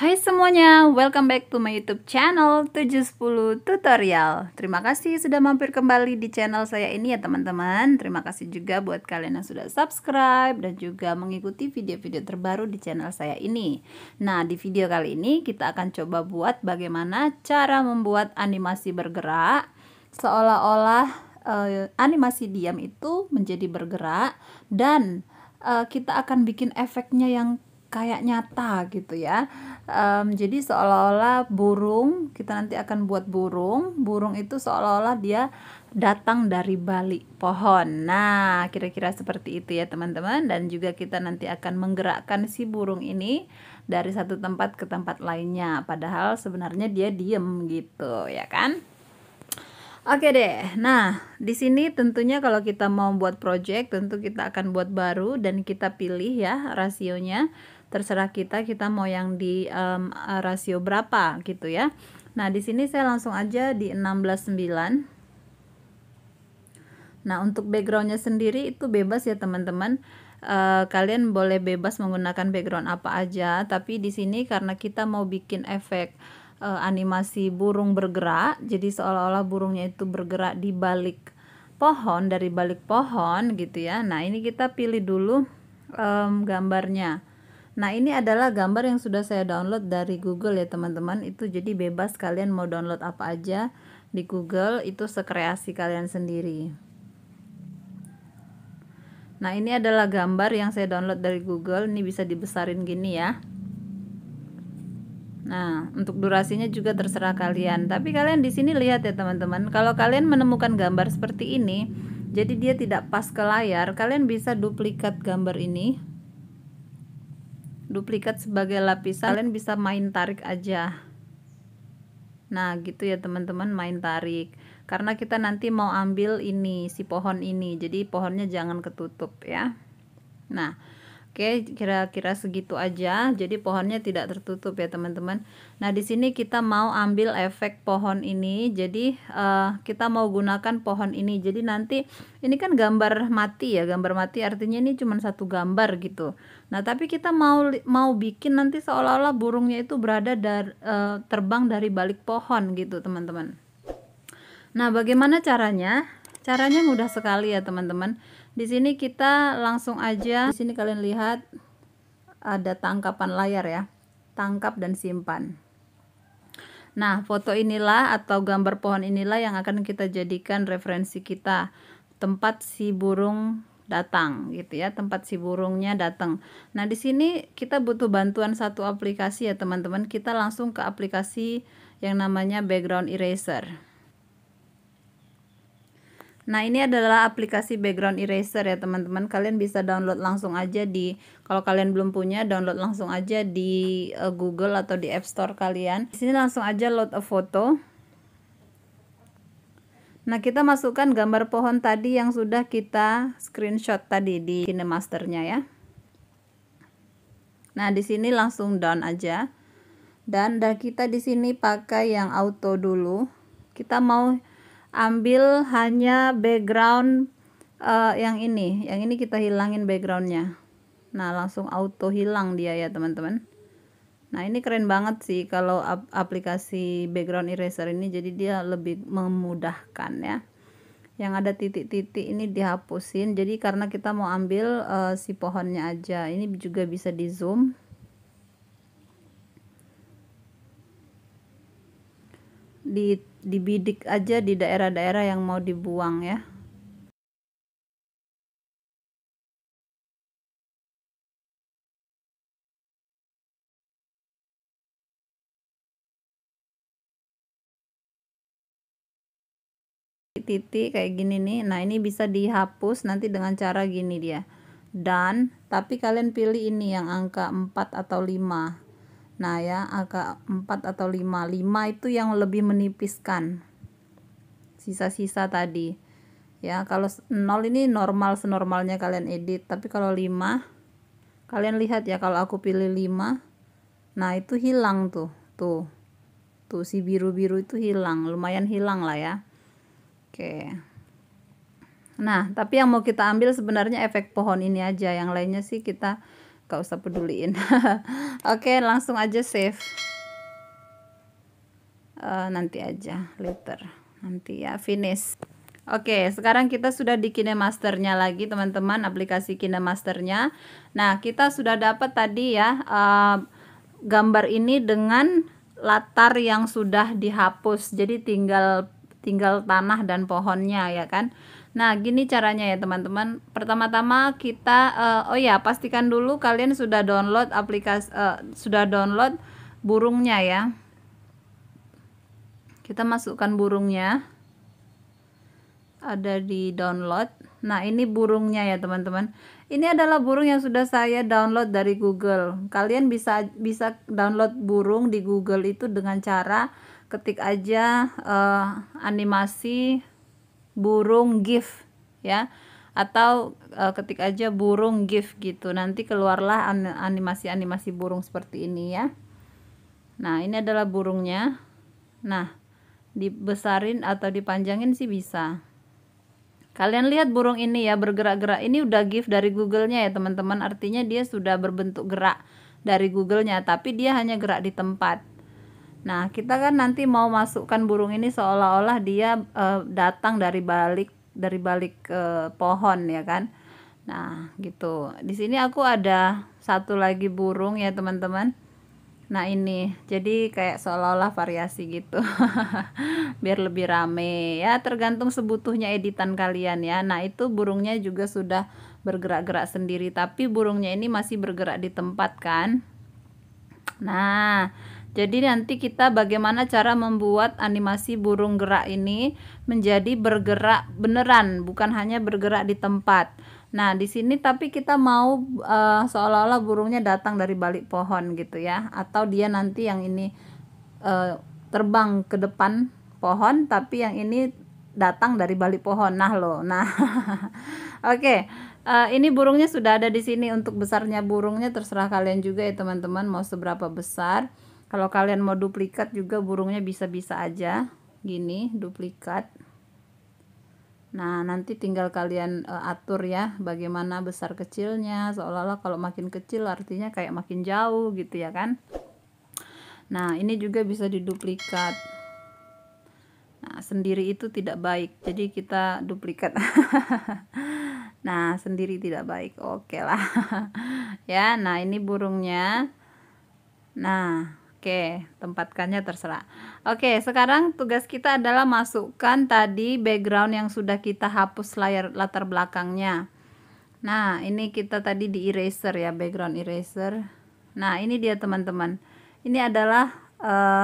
Hai semuanya, welcome back to my YouTube channel 710 Tutorial. Terima kasih sudah mampir kembali di channel saya ini ya teman-teman. Terima kasih juga buat kalian yang sudah subscribe dan juga mengikuti video-video terbaru di channel saya ini. Nah, di video kali ini kita akan coba buat bagaimana cara membuat animasi bergerak seolah-olah animasi diam itu menjadi bergerak dan kita akan bikin efeknya yang kayak nyata gitu ya. Jadi seolah-olah burung, kita nanti akan buat burung itu seolah-olah dia datang dari balik pohon. Nah, kira-kira seperti itu ya teman-teman. Dan juga kita nanti akan menggerakkan si burung ini dari satu tempat ke tempat lainnya, padahal sebenarnya dia diem gitu ya kan. Oke deh. Nah, di sini tentunya kalau kita mau buat project, tentu kita akan buat baru dan kita pilih ya rasionya. Terserah kita mau yang di rasio berapa gitu ya. Nah, di sini saya langsung aja di 16:9. Nah, untuk backgroundnya sendiri itu bebas ya teman-teman. Kalian boleh bebas menggunakan background apa aja, tapi di sini karena kita mau bikin efek animasi burung bergerak, jadi seolah-olah burungnya itu bergerak di balik pohon, dari balik pohon gitu ya. Nah, ini kita pilih dulu gambarnya. Nah, ini adalah gambar yang sudah saya download dari Google ya teman-teman. Itu jadi bebas kalian mau download apa aja di Google, itu sekreasi kalian sendiri. Nah, ini adalah gambar yang saya download dari Google. Ini bisa dibesarin gini ya. Nah, untuk durasinya juga terserah kalian. Tapi kalian di sini lihat ya teman-teman. Kalau kalian menemukan gambar seperti ini, jadi dia tidak pas ke layar, kalian bisa duplikat gambar ini. Duplikat sebagai lapisan, kalian bisa main tarik aja. Nah, gitu ya teman-teman, main tarik. Karena kita nanti mau ambil ini, si pohon ini. Jadi pohonnya jangan ketutup ya. Nah, oke, kira-kira segitu aja. Jadi pohonnya tidak tertutup ya teman-teman. Nah, di sini kita mau ambil efek pohon ini. Jadi kita mau gunakan pohon ini. Jadi nanti ini kan gambar mati ya. Gambar mati artinya ini cuma satu gambar gitu. Nah, tapi kita mau bikin nanti seolah-olah burungnya itu berada terbang dari balik pohon gitu teman-teman. Nah, bagaimana caranya? Caranya mudah sekali ya teman-teman. Di sini kita langsung aja, di sini kalian lihat ada tangkapan layar ya. Tangkap dan simpan. Nah, foto inilah atau gambar pohon inilah yang akan kita jadikan referensi kita. Tempat si burung datang gitu ya, tempat si burungnya datang. Nah, di sini kita butuh bantuan satu aplikasi ya teman-teman. Kita langsung ke aplikasi yang namanya Background Eraser. Nah, ini adalah aplikasi Background Eraser ya teman-teman. Kalian bisa download langsung aja kalau kalian belum punya, download langsung aja di Google atau di App Store kalian. Di sini langsung aja load a photo. Nah, kita masukkan gambar pohon tadi yang sudah kita screenshot tadi di KineMaster-nya ya. Nah, di sini langsung down aja. Dan kita di sini pakai yang auto dulu. Kita mau ambil hanya background yang ini kita hilangin backgroundnya. Nah, langsung auto hilang dia ya teman-teman. Nah, ini keren banget sih kalau aplikasi Background Eraser ini, jadi dia lebih memudahkan ya. Yang ada titik-titik ini dihapusin, jadi karena kita mau ambil si pohonnya aja. Ini juga bisa di zoom. Dibidik aja di daerah-daerah yang mau dibuang ya. Titik kayak gini nih. Nah, ini bisa dihapus nanti dengan cara gini dia. Dan tapi kalian pilih ini yang angka 4 atau 5. Nah ya, angka 4 atau 5. 5 itu yang lebih menipiskan sisa-sisa tadi ya. Kalau 0 ini normal, senormalnya kalian edit. Tapi kalau 5, kalian lihat ya, kalau aku pilih 5, nah itu hilang tuh si biru-biru itu hilang, lumayan hilang lah ya. Oke. Nah, tapi yang mau kita ambil sebenarnya efek pohon ini aja. Yang lainnya sih kita gak usah peduliin. Oke, langsung aja save. Nanti aja, later, nanti ya, finish. Oke, sekarang kita sudah di KineMasternya lagi teman-teman, aplikasi KineMasternya. Nah, kita sudah dapat tadi ya gambar ini dengan latar yang sudah dihapus, jadi tinggal tanah dan pohonnya ya kan. Nah, gini caranya ya teman-teman. Pertama-tama kita oh ya, pastikan dulu kalian sudah download aplikasi, sudah download burungnya ya. Kita masukkan burungnya, ada di download. Nah, ini burungnya ya teman-teman. Ini adalah burung yang sudah saya download dari Google. Kalian bisa download burung di Google itu dengan cara ketik aja animasi burung GIF ya, atau ketik aja burung GIF gitu. Nanti keluarlah animasi burung seperti ini ya. Nah, ini adalah burungnya. Nah, dibesarin atau dipanjangin sih bisa. Kalian lihat burung ini ya, bergerak-gerak. Ini udah GIF dari Google-nya ya teman-teman. Artinya dia sudah berbentuk gerak dari Google-nya, tapi dia hanya gerak di tempat. Nah, kita kan nanti mau masukkan burung ini seolah-olah dia datang dari balik pohon ya kan. Nah, gitu. Di sini aku ada satu lagi burung ya teman-teman. Nah, ini jadi kayak seolah-olah variasi gitu. Biar lebih rame ya, tergantung sebutuhnya editan kalian ya. Nah, itu burungnya juga sudah bergerak-gerak sendiri, tapi burungnya ini masih bergerak di tempat kan. Nah, jadi nanti kita bagaimana cara membuat animasi burung gerak ini menjadi bergerak beneran, bukan hanya bergerak di tempat. Nah, di sini tapi kita mau seolah-olah burungnya datang dari balik pohon gitu ya, atau dia nanti yang ini terbang ke depan pohon, tapi yang ini datang dari balik pohon. Nah loh, nah oke. Ini burungnya sudah ada di sini. Untuk besarnya burungnya terserah kalian juga ya teman-teman, mau seberapa besar. Kalau kalian mau duplikat juga burungnya bisa-bisa aja gini, duplikat. Nah, nanti tinggal kalian atur ya bagaimana besar kecilnya, seolah-olah kalau makin kecil artinya kayak makin jauh gitu ya kan. Nah, ini juga bisa diduplikat. Nah, sendiri itu tidak baik, jadi kita duplikat. Nah, sendiri tidak baik, oke lah. Ya, nah ini burungnya. Nah, oke, tempatkannya terserah. Oke, sekarang tugas kita adalah masukkan tadi background yang sudah kita hapus latar belakangnya. Nah, ini kita tadi di eraser ya, background eraser. Nah, ini dia teman-teman. Ini adalah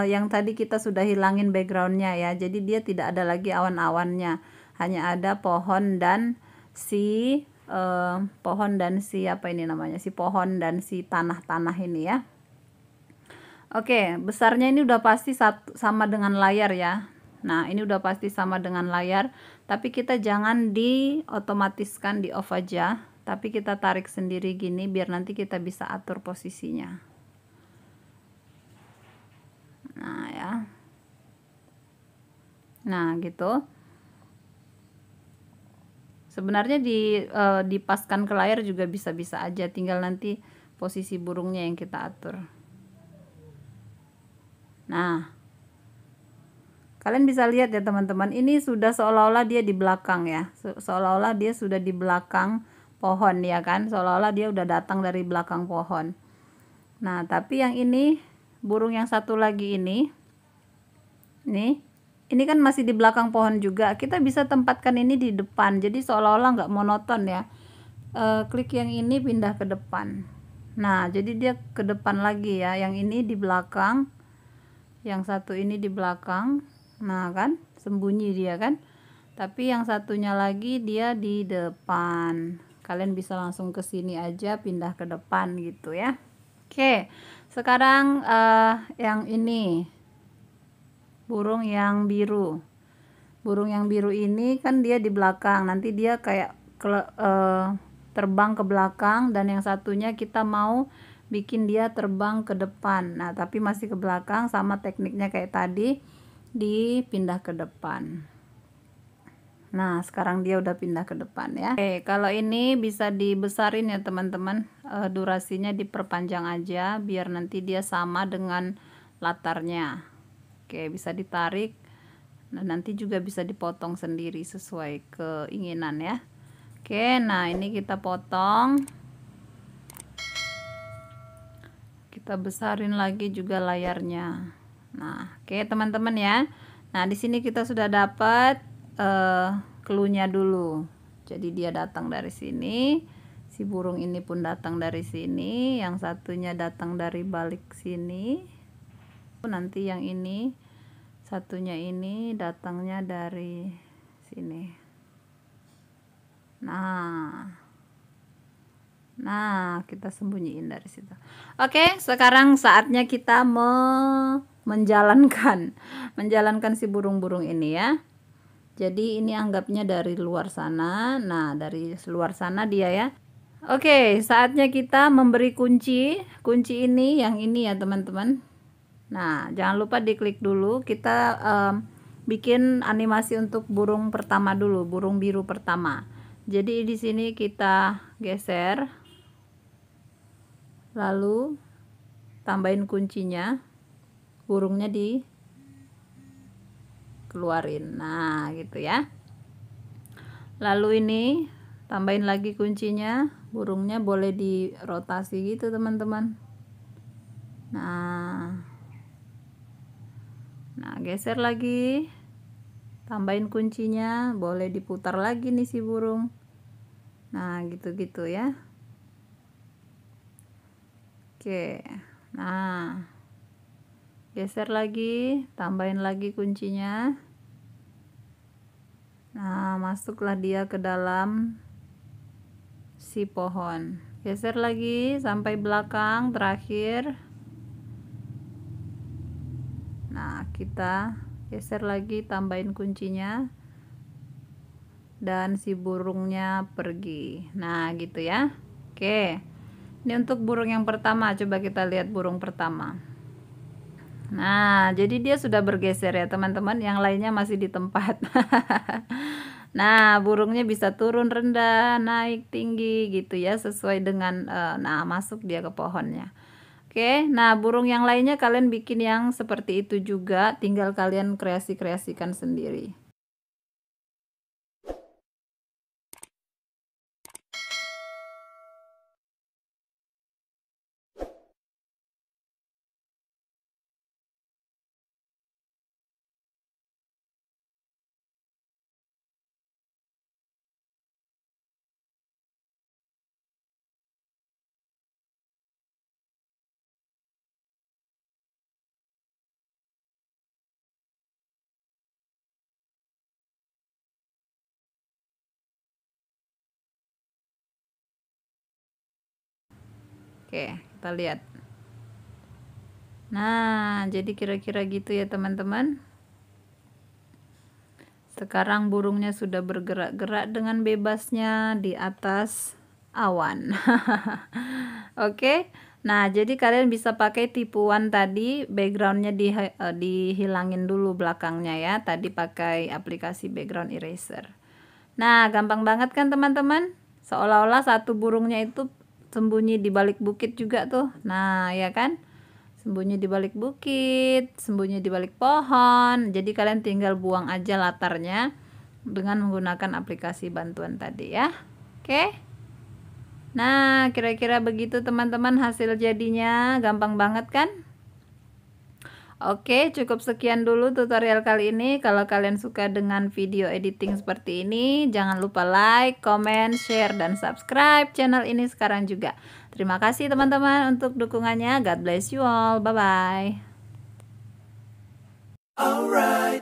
yang tadi kita sudah hilangin backgroundnya ya. Jadi dia tidak ada lagi awan-awannya. Hanya ada pohon dan si apa ini namanya? Si pohon dan si tanah-tanah ini ya. Oke, besarnya ini udah pasti sama dengan layar ya. Nah, ini udah pasti sama dengan layar, tapi kita jangan diotomatiskan, di off aja, tapi kita tarik sendiri gini biar nanti kita bisa atur posisinya. Nah, ya. Nah, gitu. Sebenarnya dipaskan ke layar juga bisa-bisa aja, tinggal nanti posisi burungnya yang kita atur. Nah, kalian bisa lihat ya teman-teman, ini sudah seolah-olah dia di belakang ya, seolah-olah dia sudah di belakang pohon ya kan, seolah-olah dia udah datang dari belakang pohon. Nah, tapi yang ini, burung yang satu lagi ini kan masih di belakang pohon juga. Kita bisa tempatkan ini di depan, jadi seolah-olah nggak monoton ya. Klik yang ini, pindah ke depan. Nah, jadi dia ke depan lagi ya, yang ini di belakang, yang satu ini di belakang. Nah kan, sembunyi dia kan, tapi yang satunya lagi dia di depan. Kalian bisa langsung ke sini aja, pindah ke depan gitu ya. Oke, sekarang yang ini, burung yang biru. Burung yang biru ini kan dia di belakang, nanti dia kayak terbang ke belakang, dan yang satunya kita mau bikin dia terbang ke depan. Nah, tapi masih ke belakang, sama tekniknya kayak tadi, dipindah ke depan. Nah, sekarang dia udah pindah ke depan ya. Oke, kalau ini bisa dibesarin ya teman-teman. Durasinya diperpanjang aja biar nanti dia sama dengan latarnya. Oke, bisa ditarik. Nah, nanti juga bisa dipotong sendiri sesuai keinginan ya. Oke, nah ini kita potong. Kita besarin lagi juga layarnya. Nah, oke teman-teman ya. Nah, di sini kita sudah dapat clue-nya dulu. Jadi dia datang dari sini, si burung ini pun datang dari sini, yang satunya datang dari balik sini. Nanti yang ini satunya ini datangnya dari sini. Nah, kita sembunyiin dari situ. Oke, sekarang saatnya kita menjalankan si burung-burung ini ya. Jadi ini anggapnya dari luar sana. Nah, dari luar sana dia ya. Oke, saatnya kita memberi kunci. Kunci ini yang ini ya teman-teman. Nah, jangan lupa diklik dulu. Kita bikin animasi untuk burung pertama dulu, burung biru pertama. Jadi di sini kita geser, lalu tambahin kuncinya, burungnya dikeluarin. Nah, gitu ya. Lalu ini tambahin lagi kuncinya, burungnya boleh dirotasi gitu teman-teman. Nah, geser lagi, tambahin kuncinya, boleh diputar lagi nih si burung. Nah, gitu-gitu ya. Oke, nah geser lagi, tambahin lagi kuncinya. Nah, masuklah dia ke dalam si pohon. Geser lagi sampai belakang terakhir. Nah, kita geser lagi, tambahin kuncinya, dan si burungnya pergi. Nah, gitu ya. Oke, ini untuk burung yang pertama. Coba kita lihat burung pertama. Nah, jadi dia sudah bergeser ya teman-teman, yang lainnya masih di tempat. Nah, burungnya bisa turun rendah, naik tinggi gitu ya, sesuai dengan nah masuk dia ke pohonnya. Oke, nah burung yang lainnya kalian bikin yang seperti itu juga, tinggal kalian kreasikan sendiri. Oke, kita lihat. Nah, jadi kira-kira gitu ya teman-teman. Sekarang burungnya sudah bergerak-gerak dengan bebasnya di atas awan. Oke, nah jadi kalian bisa pakai tipuan tadi, backgroundnya dihilangin dulu belakangnya ya. Tadi pakai aplikasi background eraser. Nah, gampang banget kan teman-teman? Seolah-olah satu burungnya itu sembunyi di balik bukit juga tuh. Nah, ya kan? Sembunyi di balik bukit, sembunyi di balik pohon. Jadi kalian tinggal buang aja latarnya dengan menggunakan aplikasi bantuan tadi ya. Oke. Nah, kira-kira begitu teman-teman hasil jadinya. Gampang banget kan? Oke, cukup sekian dulu tutorial kali ini. Kalau kalian suka dengan video editing seperti ini, jangan lupa like, comment, share, dan subscribe channel ini sekarang juga. Terima kasih teman-teman untuk dukungannya. God bless you all. Bye-bye. Alright.